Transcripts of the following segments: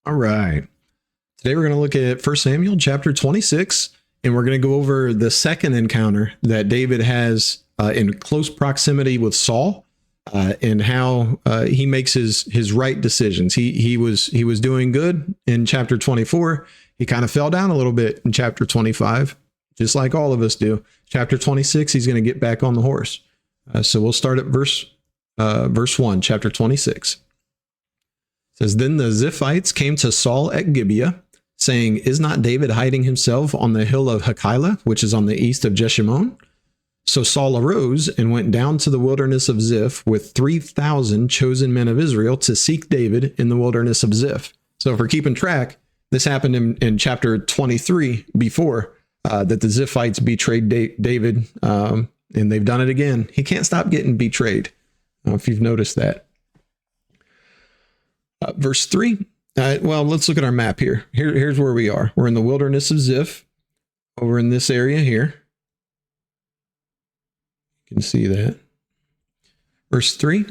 All right. Today we're going to look at 1 Samuel chapter 26, and we're going to go over the second encounter that David has in close proximity with Saul, and how he makes his right decisions. He was doing good in chapter 24. He kind of fell down a little bit in chapter 25, just like all of us do. Chapter 26, he's going to get back on the horse. So we'll start at verse 1, chapter 26. It says, Then the Ziphites came to Saul at Gibeah, saying, Is not David hiding himself on the hill of Hachilah, which is on the east of Jeshimon? So Saul arose and went down to the wilderness of Ziph with 3,000 chosen men of Israel to seek David in the wilderness of Ziph. So if we're keeping track, this happened in chapter 23 before that the Ziphites betrayed David, and they've done it again. He can't stop getting betrayed. I don't know if you've noticed that. Verse 3. Well, let's look at our map here. Here's where we are. We're in the wilderness of Ziph, over in this area here. You can see that. Verse 3.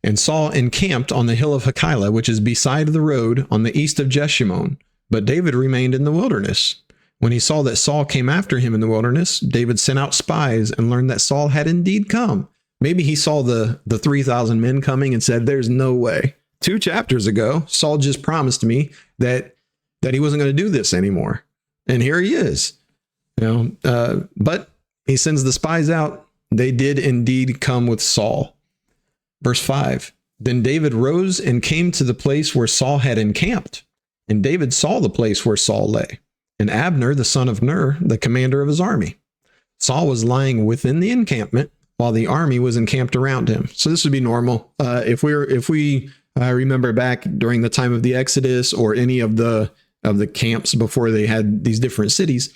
And Saul encamped on the hill of Hachilah, which is beside the road on the east of Jeshimon. But David remained in the wilderness. When he saw that Saul came after him in the wilderness, David sent out spies and learned that Saul had indeed come. Maybe he saw the 3,000 men coming and said, there's no way. 2 chapters ago, Saul just promised me that he wasn't going to do this anymore. And here he is. But he sends the spies out. They did indeed come with Saul. Verse 5. Then David rose and came to the place where Saul had encamped. And David saw the place where Saul lay, and Abner, the son of Ner, the commander of his army. Saul was lying within the encampment while the army was encamped around him. So this would be normal. If we remember back during the time of the Exodus or any of the camps before they had these different cities,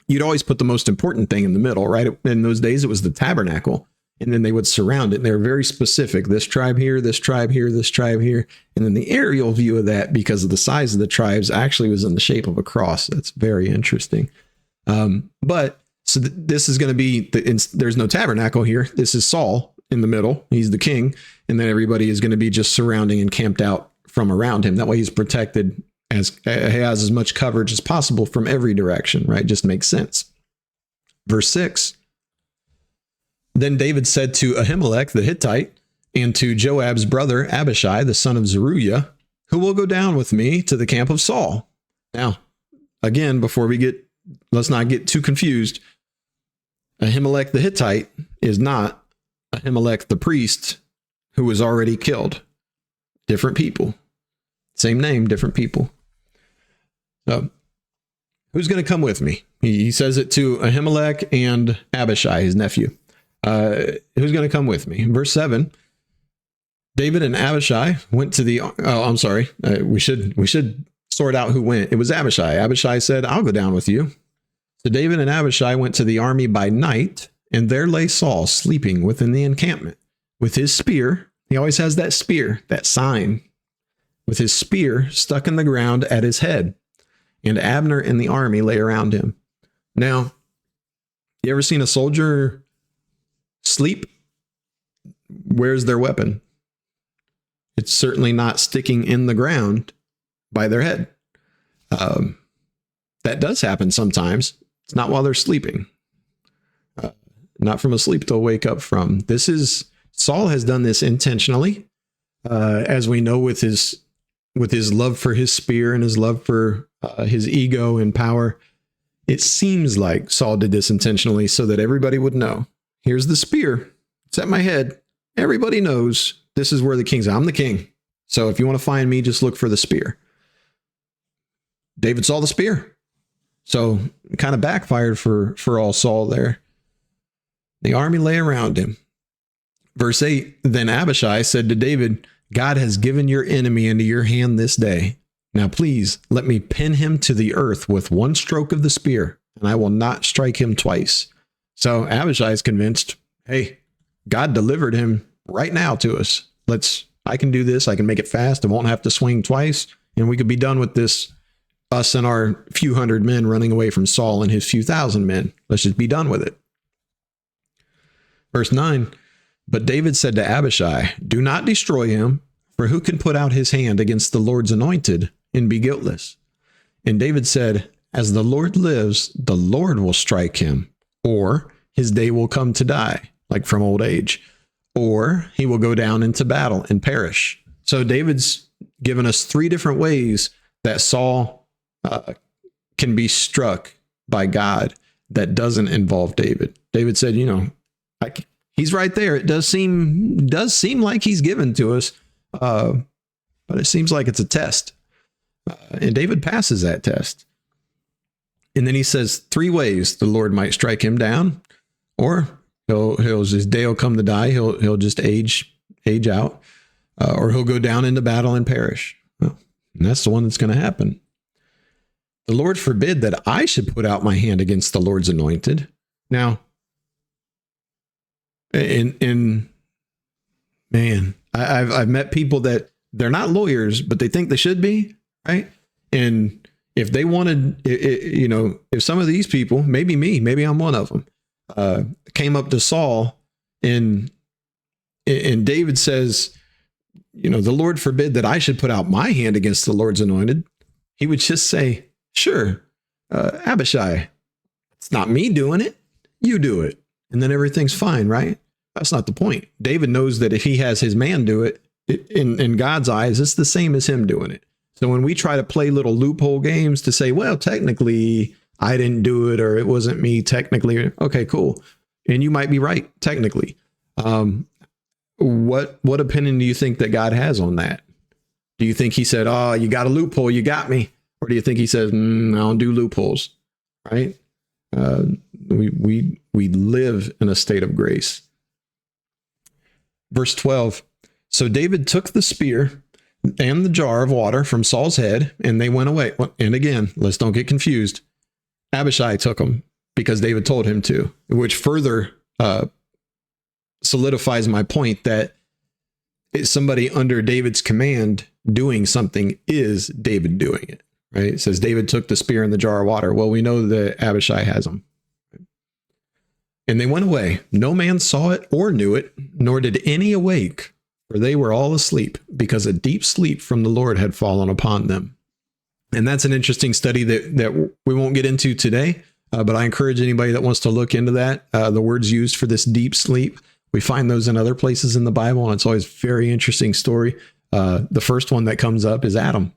you'd always put the most important thing in the middle, right? In those days, it was the tabernacle, and then they would surround it. And they were very specific. This tribe here, this tribe here, this tribe here. And then the aerial view of that, because of the size of the tribes, actually was in the shape of a cross. That's very interesting. This is going to be, there's no tabernacle here. This is Saul in the middle. He's the king. And then everybody is going to be just surrounding and camped out from around him. That way he's protected, he has as much coverage as possible from every direction, right? Just makes sense. Verse 6. Then David said to Ahimelech the Hittite and to Joab's brother Abishai, the son of Zeruiah, who will go down with me to the camp of Saul? Now, again, let's not get too confused. Ahimelech the Hittite is not Ahimelech the priest who was already killed. Different people. Same name, different people. So, who's going to come with me? He says it to Ahimelech and Abishai, his nephew. Who's going to come with me? Verse 7. David and Abishai went to the... Oh, I'm sorry. We should sort out who went. It was Abishai. Abishai said, I'll go down with you. So David and Abishai went to the army by night, and there lay Saul sleeping within the encampment with his spear. He always has that spear, that sign, with his spear stuck in the ground at his head. And Abner and the army lay around him. Now, you ever seen a soldier sleep? Where's their weapon? It's certainly not sticking in the ground by their head. That does happen sometimes. It's not while they're sleeping. Not from a sleep they'll wake up from. Saul has done this intentionally, as we know, with his love for his spear and his love for his ego and power. It seems like Saul did this intentionally so that everybody would know. Here's the spear. It's at my head. Everybody knows this is where the king's. I'm the king. So if you want to find me, just look for the spear. David saw the spear. So it kind of backfired for all Saul there. The army lay around him. Verse 8, Then Abishai said to David, God has given your enemy into your hand this day. Now please let me pin him to the earth with one stroke of the spear, and I will not strike him twice. So Abishai is convinced, hey, God delivered him right now to us. I can do this. I can make it fast. I won't have to swing twice. And we could be done with this, us and our few hundred men running away from Saul and his few thousand men. Let's just be done with it. Verse 9, But David said to Abishai, Do not destroy him, for who can put out his hand against the Lord's anointed? and be guiltless. And David said, as the Lord lives, the Lord will strike him, or his day will come to die, like from old age, or he will go down into battle and perish. So David's given us three different ways that Saul can be struck by God that doesn't involve David. David said, he's right there. It does seem like he's given to us, but it seems like it's a test. And David passes that test. And then he says three ways the Lord might strike him down, or his day will come to die. He'll just age out, or he'll go down into battle and perish. Well, and that's the one that's going to happen. The Lord forbid that I should put out my hand against the Lord's anointed. Now, I've met people that they're not lawyers, but they think they should be, right? And if they wanted, if some of these people, maybe me, maybe I'm one of them, came up to Saul and David says, the Lord forbid that I should put out my hand against the Lord's anointed, he would just say, sure, Abishai, it's not me doing it, you do it. And then everything's fine, right? That's not the point. David knows that if he has his man do it, in God's eyes, it's the same as him doing it. So when we try to play little loophole games to say, well, technically I didn't do it, or it wasn't me technically. Okay, cool. And you might be right, technically. What opinion do you think that God has on that? Do you think he said, oh, you got a loophole, you got me? Or do you think he says, I don't do loopholes, right? We live in a state of grace. Verse 12, so David took the spear and the jar of water from Saul's head, and they went away. And again, let's don't get confused. Abishai took them because David told him to, which further solidifies my point that somebody under David's command doing something is David doing it, right? It says David took the spear and the jar of water. Well, we know that Abishai has them. And they went away. No man saw it or knew it, nor did any awake, for they were all asleep, because a deep sleep from the Lord had fallen upon them. And that's an interesting study that we won't get into today, but I encourage anybody that wants to look into that. The words used for this deep sleep, we find those in other places in the Bible, and it's always a very interesting story. The first one that comes up is Adam.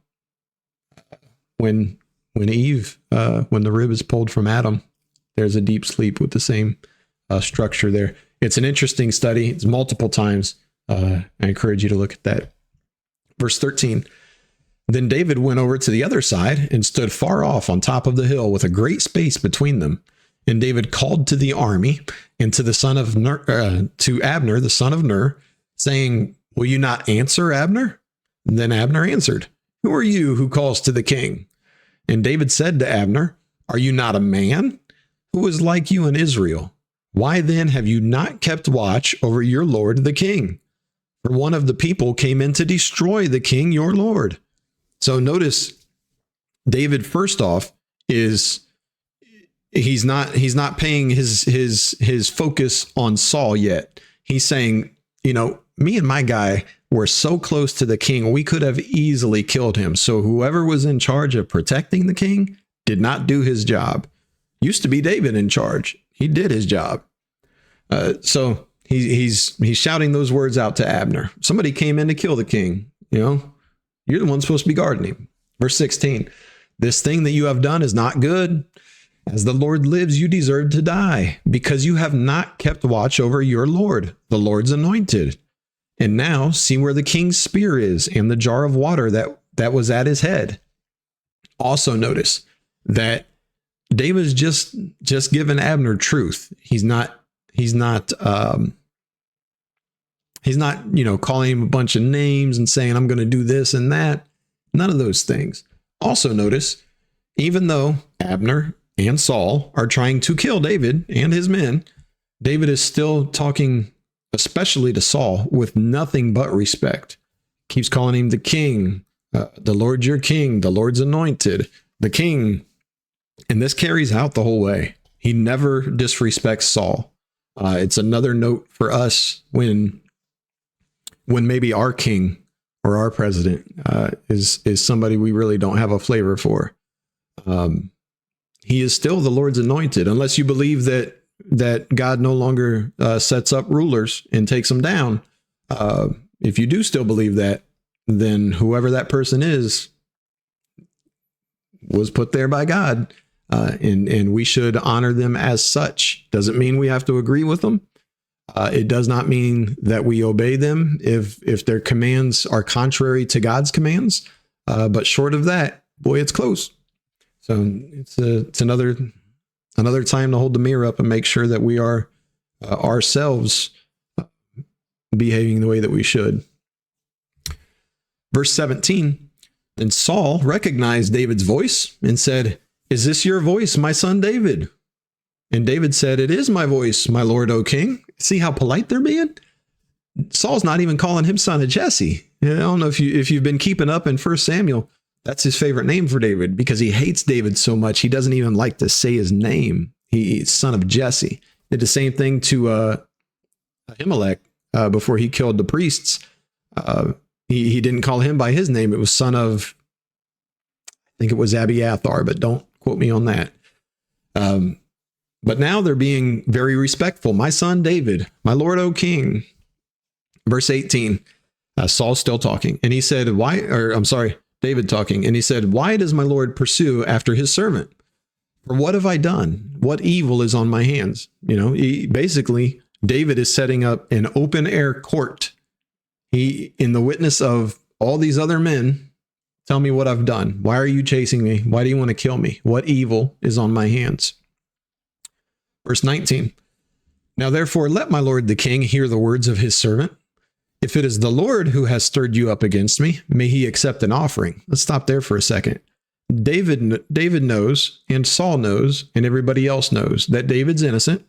When Eve, when the rib is pulled from Adam, there's a deep sleep with the same structure there. It's an interesting study. It's multiple times. I encourage you to look at that. Verse 13. Then David went over to the other side and stood far off on top of the hill with a great space between them. And David called to the army and to the son of to Abner, the son of Ner, saying, will you not answer, Abner? And then Abner answered, who are you who calls to the king? And David said to Abner, are you not a man? Who is like you in Israel? Why then have you not kept watch over your lord the king? For one of the people came in to destroy the king your lord. So notice David, first off, is he's not paying his focus on Saul yet. He's saying, me and my guy were so close to the king, we could have easily killed him. So whoever was in charge of protecting the king did not do his job. Used to be David in charge. He did his job. So he's shouting those words out to Abner. Somebody came in to kill the king. You're the one supposed to be guarding him. Verse 16, this thing that you have done is not good. As the Lord lives, you deserve to die, because you have not kept watch over your Lord, the Lord's anointed. And now see where the king's spear is and the jar of water that was at his head. Also notice that David's just given Abner truth. He's not calling him a bunch of names and saying, I'm going to do this and that. None of those things. Also notice, even though Abner and Saul are trying to kill David and his men, David is still talking, especially to Saul, with nothing but respect. Keeps calling him the king, the Lord your king, the Lord's anointed, the king. And this carries out the whole way. He never disrespects Saul. It's another note for us when maybe our king our president is somebody we really don't have a flavor for. He is still the Lord's anointed, unless you believe that God no longer sets up rulers and takes them down. If you do still believe that, then whoever that person is was put there by God, and we should honor them as such. Doesn't mean we have to agree with them. It does not mean that we obey them if their commands are contrary to God's commands. But short of that, boy, it's close. So it's another time to hold the mirror up and make sure that we are ourselves behaving the way that we should. Verse 17, then Saul recognized David's voice and said, "Is this your voice, my son David?" And David said, "It is my voice, my lord, O king." See how polite they're being? Saul's not even calling him son of Jesse. I don't know if you've been keeping up in 1 Samuel. That's his favorite name for David because he hates David so much. He doesn't even like to say his name. He's son of Jesse. Did the same thing to Ahimelech before he killed the priests. He didn't call him by his name. It was son of, I think it was Abiathar, but don't quote me on that. But now they're being very respectful. My son David, my lord, O king. Verse 18, Saul's still talking. And he said, David talking. And he said, "Why does my lord pursue after his servant? For what have I done? What evil is on my hands?" Basically, David is setting up an open air court. He, in the witness of all these other men, tell me what I've done. Why are you chasing me? Why do you want to kill me? What evil is on my hands? Verse 19, now therefore let my lord the king hear the words of his servant. If it is the Lord who has stirred you up against me, may he accept an offering. Let's stop there for a second. David knows, and Saul knows, and everybody else knows that David's innocent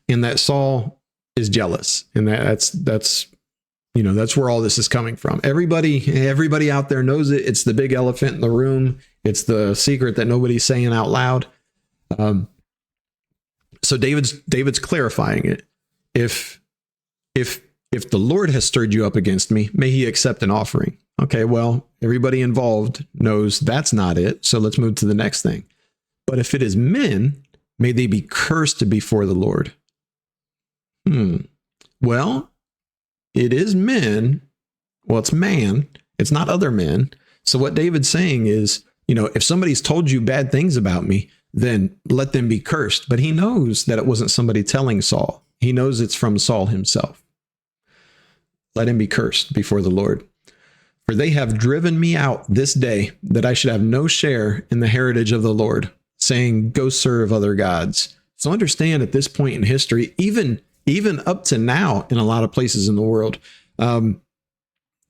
and that Saul is jealous. And that's where all this is coming from. Everybody out there knows it. It's the big elephant in the room. It's the secret that nobody's saying out loud. So David's clarifying it. If the Lord has stirred you up against me, may he accept an offering. Okay, well, everybody involved knows that's not it. So let's move to the next thing. But if it is men, may they be cursed before the Lord. Well, it is men. Well, it's man. It's not other men. So what David's saying is, if somebody's told you bad things about me, then let them be cursed. But he knows that it wasn't somebody telling Saul. He knows it's from Saul himself. Let him be cursed before the Lord. For they have driven me out this day, that I should have no share in the heritage of the Lord, saying, go serve other gods. So understand at this point in history, even up to now in a lot of places in the world,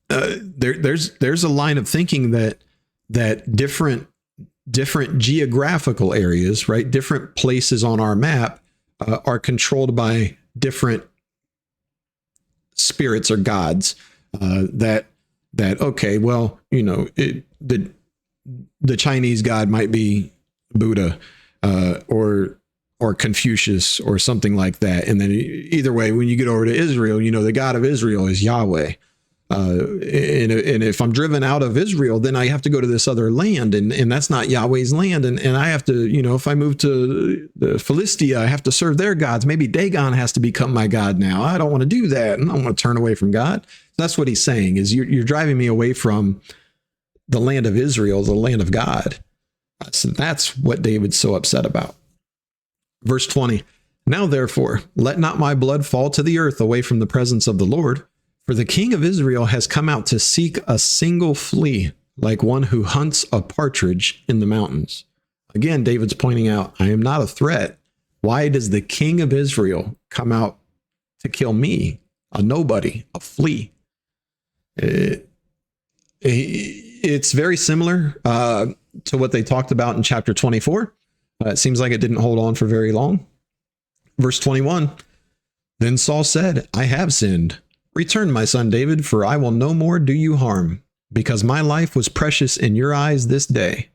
there's a line of thinking that different geographical areas, right, different places on our map are controlled by different spirits or gods. Okay, well, the Chinese god might be Buddha or Confucius or something like that. And then either way, when you get over to Israel, the God of Israel is Yahweh. And if I'm driven out of Israel, then I have to go to this other land, and that's not Yahweh's land. And I have to, if I move to the Philistia, I have to serve their gods. Maybe Dagon has to become my god now. I don't want to do that. And I don't want to turn away from God. That's what he's saying is you're driving me away from the land of Israel, the land of God. So that's what David's so upset about. Verse 20, now therefore, let not my blood fall to the earth away from the presence of the Lord. For the king of Israel has come out to seek a single flea, like one who hunts a partridge in the mountains. Again, David's pointing out, I am not a threat. Why does the king of Israel come out to kill me, a nobody, a flea? It's very similar to what they talked about in chapter 24. It seems like it didn't hold on for very long. Verse 21, then Saul said, I have sinned. Return, my son David, for I will no more do you harm, because my life was precious in your eyes this day.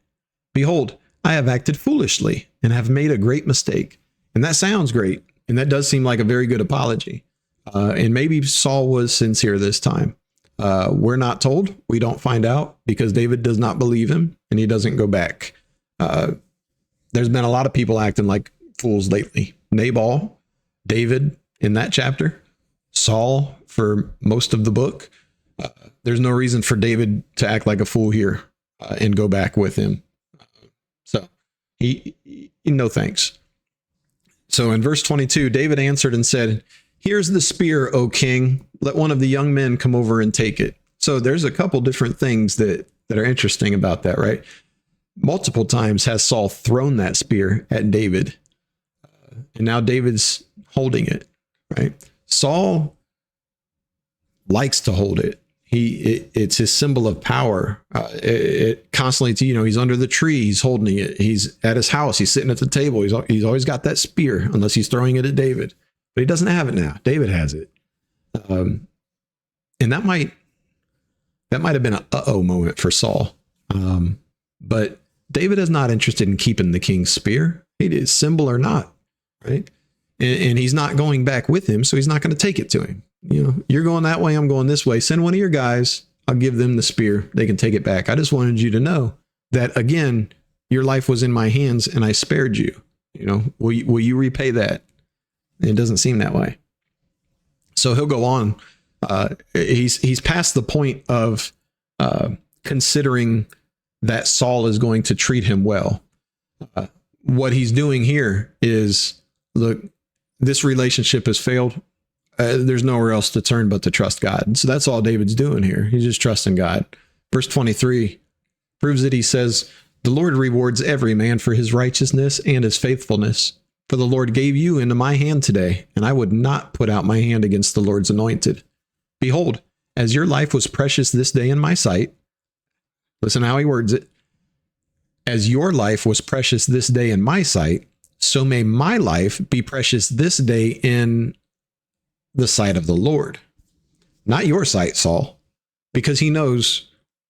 Behold, I have acted foolishly and have made a great mistake. And that sounds great. And that does seem like a very good apology. And maybe Saul was sincere this time. We're not told. We don't find out because David does not believe him and he doesn't go back. There's been a lot of people acting like fools lately. Nabal, David in that chapter, Saul for most of the book. There's no reason for David to act like a fool here and go back with him. So he no thanks. So in verse 22, David answered and said, "Here's the spear, O king. Let one of the young men come over and take it." So there's a couple different things that are interesting about that, right? Multiple times has Saul thrown that spear at David. And now David's holding it, right? Saul likes to hold it. It's his symbol of power. It constantly, he's under the tree, he's holding it. He's at his house, he's sitting at the table. He's always got that spear, unless he's throwing it at David. But he doesn't have it now. David has it. And that might have been an uh-oh moment for Saul. But David is not interested in keeping the king's spear. It is symbol or not, right? And he's not going back with him, so he's not going to take it to him. You're going that way, I'm going this way. Send one of your guys. I'll give them the spear. They can take it back. I just wanted you to know that, again, your life was in my hands and I spared you. Will you repay that? And it doesn't seem that way. So he'll go on. He's past the point of considering that Saul is going to treat him well. What he's doing here is, look, this relationship has failed. There's nowhere else to turn but to trust God. So that's all David's doing here. He's just trusting God. Verse 23 proves it. He says, "The Lord rewards every man for his righteousness and his faithfulness. For the Lord gave you into my hand today, and I would not put out my hand against the Lord's anointed. Behold, as your life was precious this day in my sight," listen how he words it, "as your life was precious this day in my sight, so may my life be precious this day in the sight of the Lord." Not your sight, Saul, because he knows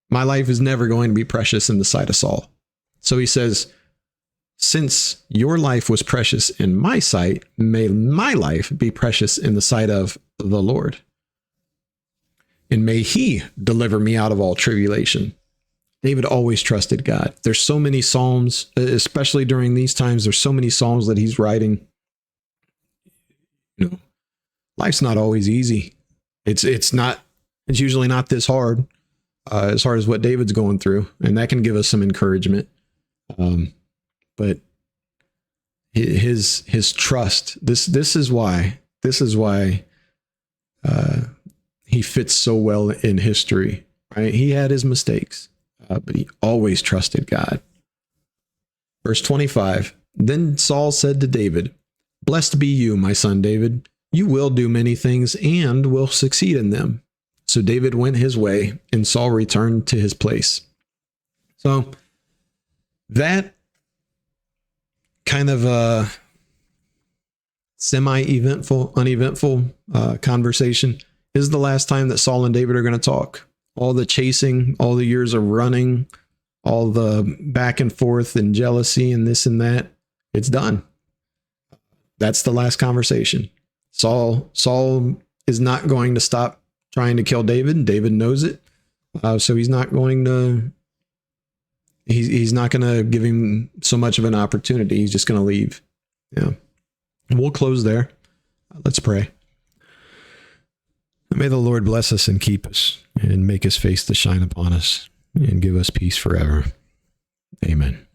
my life is never going to be precious in the sight of Saul. So he says, since your life was precious in my sight, may my life be precious in the sight of the Lord. And may he deliver me out of all tribulation. David always trusted God. There's so many Psalms, especially during these times, there's so many Psalms that he's writing. Life's not always easy. It's usually not this hard, as hard as what David's going through. And that can give us some encouragement. But his trust, this is why he fits so well in history, right? He had his mistakes, but he always trusted God. Verse 25, "Then Saul said to David, 'Blessed be you, my son David. You will do many things and will succeed in them.' So David went his way and Saul returned to his place." So that kind of a uneventful conversation is the last time that Saul and David are going to talk. All the chasing, all the years of running, all the back and forth and jealousy and this and that, it's done. That's the last conversation. Saul is not going to stop trying to kill David. David knows it. So he's not going to give him so much of an opportunity. He's just going to leave. Yeah. We'll close there. Let's pray. May the Lord bless us and keep us and make his face to shine upon us and give us peace forever. Amen.